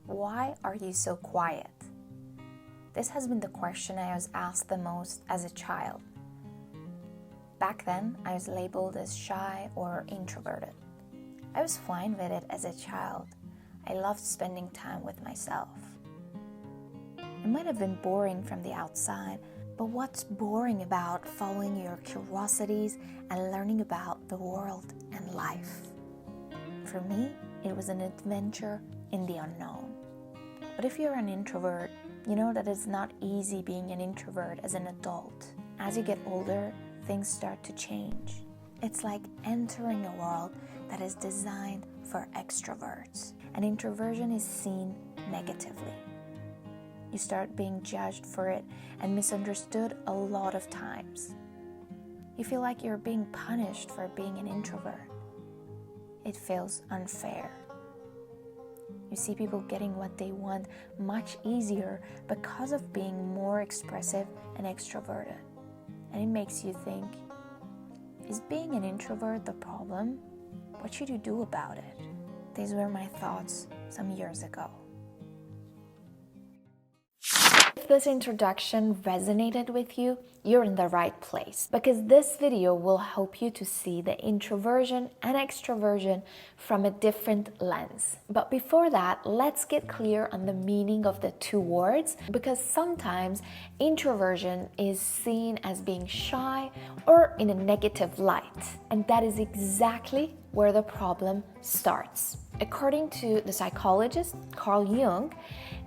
Why are you so quiet? This has been the question I was asked the most as a child. Back then, I was labeled as shy or introverted. I was fine with it as a child. I loved spending time with myself. It might have been boring from the outside, but what's boring about following your curiosities and learning about the world and life? For me, it was an adventure in the unknown. But if you're an introvert, you know that it's not easy being an introvert as an adult. As you get older, things start to change. It's like entering a world that is designed for extroverts, and introversion is seen negatively. You start being judged for it and misunderstood a lot of times. You feel like you're being punished for being an introvert. It feels unfair. You see people getting what they want much easier because of being more expressive and extroverted. And it makes you think, is being an introvert the problem? What should you do about it? These were my thoughts some years ago. If this introduction resonated with you, you're in the right place, because this video will help you to see the introversion and extroversion from a different lens. But before that, let's get clear on the meaning of the two words, because sometimes introversion is seen as being shy or in a negative light, and that is exactly where the problem starts. According to the psychologist Carl Jung,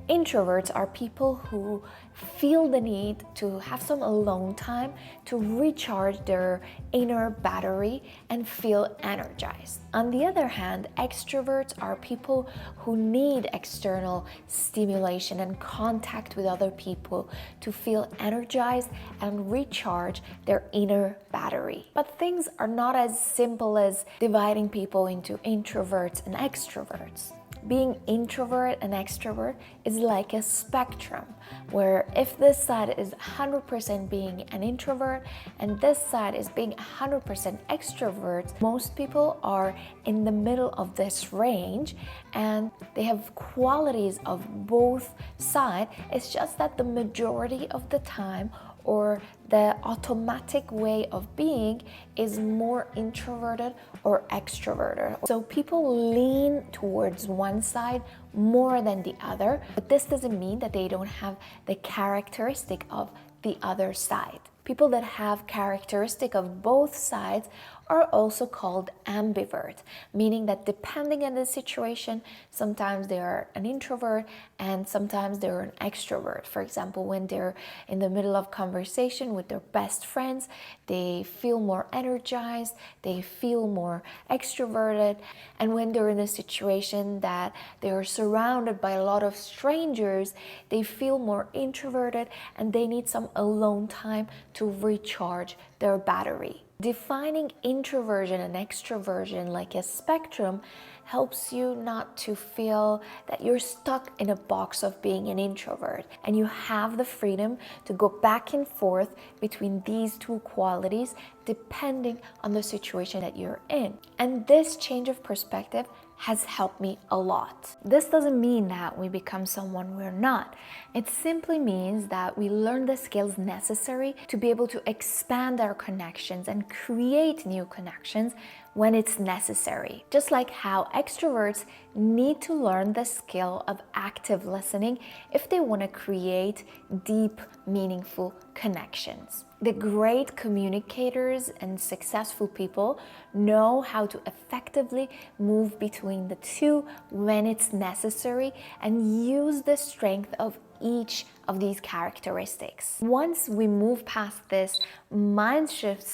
introverts are people who feel the need to have some alone time to recharge their inner battery and feel energized. On the other hand, extroverts are people who need external stimulation and contact with other people to feel energized and recharge their inner battery. But things are not as simple as dividing people into introverts and extroverts. Being introvert and extrovert is like a spectrum, where if this side is 100% being an introvert and this side is being 100% extrovert, most people are in the middle of this range and they have qualities of both sides. It's just that the majority of the time, or the automatic way of being, is more introverted or extroverted. So people lean towards one side more than the other, but this doesn't mean that they don't have the characteristic of the other side. People that have characteristic of both sides are also called ambivert, meaning that depending on the situation, sometimes they are an introvert and sometimes they're an extrovert. For example, when they're in the middle of conversation with their best friends, they feel more energized, they feel more extroverted. And when they're in a situation that they are surrounded by a lot of strangers, they feel more introverted and they need some alone time to recharge their battery. Defining introversion and extroversion like a spectrum helps you not to feel that you're stuck in a box of being an introvert, and you have the freedom to go back and forth between these two qualities depending on the situation that you're in. And this change of perspective has helped me a lot. This doesn't mean that we become someone we're not. It simply means that we learn the skills necessary to be able to expand our connections and create new connections when it's necessary. Just like how extroverts need to learn the skill of active listening if they want to create deep, meaningful connections. The great communicators and successful people know how to effectively move between the two when it's necessary and use the strength of each of these characteristics. Once we move past this mindset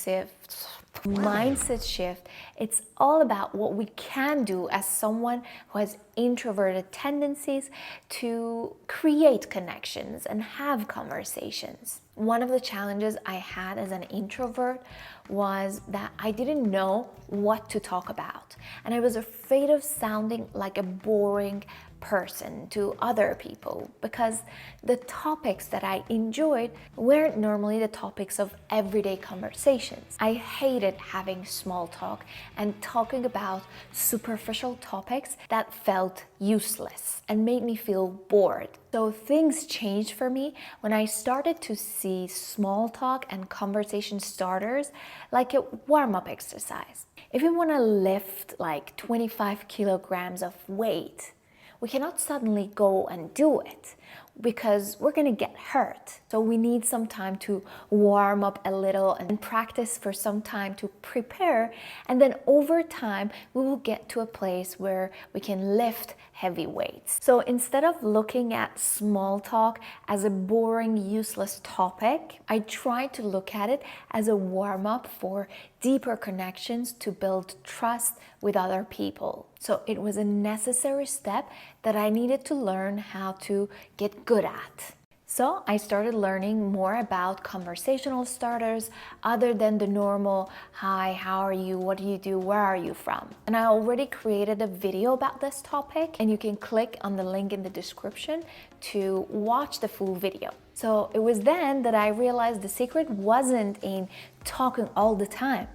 shift, it's all about what we can do as someone who has introverted tendencies to create connections and have conversations. One of the challenges I had as an introvert was that I didn't know what to talk about, and I was afraid of sounding like a boring person to other people, because the topics that I enjoyed weren't normally the topics of everyday conversations. I hated having small talk and talking about superficial topics that felt useless. and made me feel bored. So things changed for me when I started to see small talk and conversation starters like a warm-up exercise. If you want to lift like 25 kilograms of weight, we cannot suddenly go and do it because we're going to get hurt. So we need some time to warm up a little and practice for some time to prepare. And then over time, we will get to a place where we can lift heavy weights. So instead of looking at small talk as a boring, useless topic, I try to look at it as a warm-up for deeper connections to build trust with other people. So it was a necessary step that I needed to learn how to get good at. So I started learning more about conversational starters other than the normal, hi, how are you, what do you do, where are you from? And I already created a video about this topic, and you can click on the link in the description to watch the full video. So it was then that I realized the secret wasn't in talking all the time,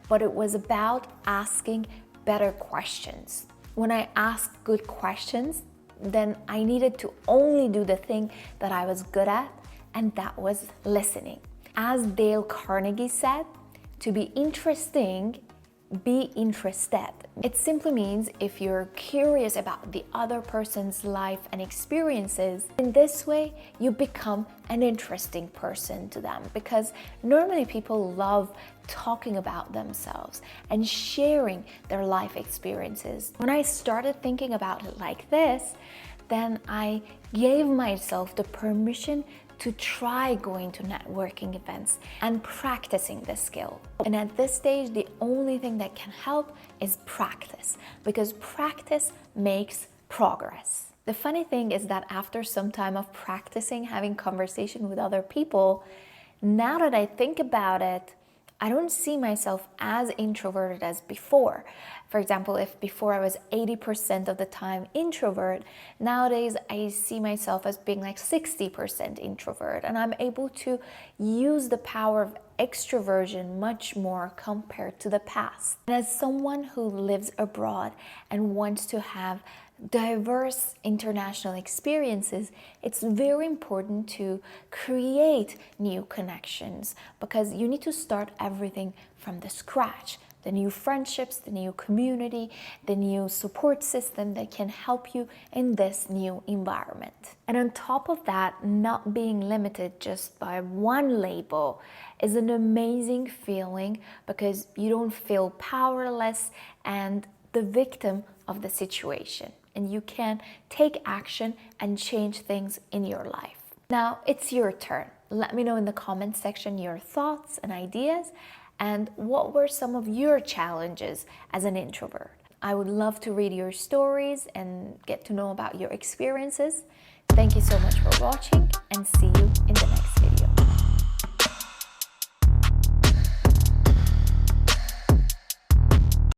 but it was about asking better questions. When I asked good questions, then I needed to only do the thing that I was good at, and that was listening. As Dale Carnegie said, to be interesting, be interested. It simply means if you're curious about the other person's life and experiences, in this way you become an interesting person to them, because normally people love talking about themselves and sharing their life experiences. When I started thinking about it like this, then I gave myself the permission to try going to networking events and practicing this skill. And at this stage, the only thing that can help is practice, because practice makes progress. The funny thing is that after some time of practicing having conversation with other people, now that I think about it, I don't see myself as introverted as before. For example, if before I was 80% of the time introvert, nowadays I see myself as being like 60% introvert, and I'm able to use the power of extroversion much more compared to the past. And as someone who lives abroad and wants to have diverse international experiences, it's very important to create new connections, because you need to start everything from the scratch. The new friendships, the new community, the new support system that can help you in this new environment. And on top of that, not being limited just by one label is an amazing feeling, because you don't feel powerless and the victim of the situation, and you can take action and change things in your life. Now it's your turn. Let me know in the comment section your thoughts and ideas, and what were some of your challenges as an introvert. I would love to read your stories and get to know about your experiences. Thank you so much for watching, and see you in the next